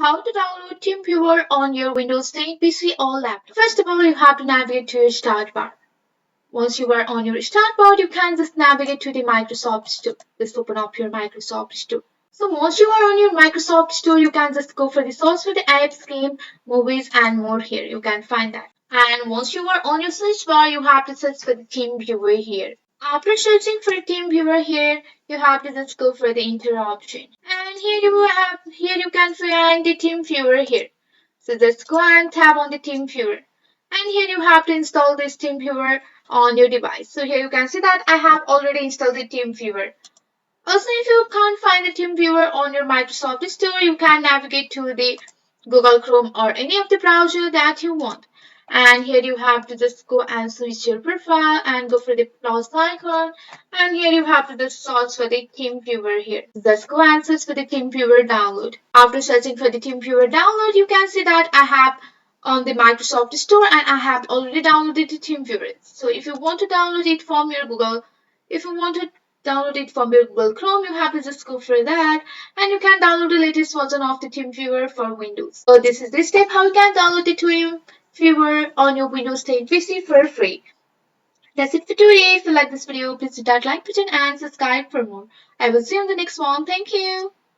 How to download TeamViewer on your Windows 10 PC or laptop. First of all, you have to navigate to your start bar. Once you are on your start bar, you can just navigate to the Microsoft Store. Just open up your Microsoft Store. So once you are on your Microsoft Store, you can just go for the source for the apps, game, movies, and more here. You can find that. And once you are on your search bar, you have to search for the TeamViewer here. After searching for TeamViewer here, you have to just go for the enter option. And here you can find the TeamViewer here. So just go and tap on the TeamViewer. And here you have to install this TeamViewer on your device. So here you can see that I have already installed the TeamViewer. Also, if you can't find the TeamViewer on your Microsoft Store, you can navigate to the Google Chrome or any of the browser that you want. And here you have to just go and switch your profile and go for the plus icon. And here you have to just search for the TeamViewer here. Just go and search for the TeamViewer download. After searching for the TeamViewer download, you can see that I have on the Microsoft Store and I have already downloaded the TeamViewer. So if you want to download it from your if you want to download it from your Google Chrome, you have to just go for that and you can download the latest version of the TeamViewer for Windows. So this is the step how you can download the TeamViewer on your Windows 10 PC for free. That's it for today. If you like this video, please hit that like button and subscribe for more. I will see you on the next one. Thank you.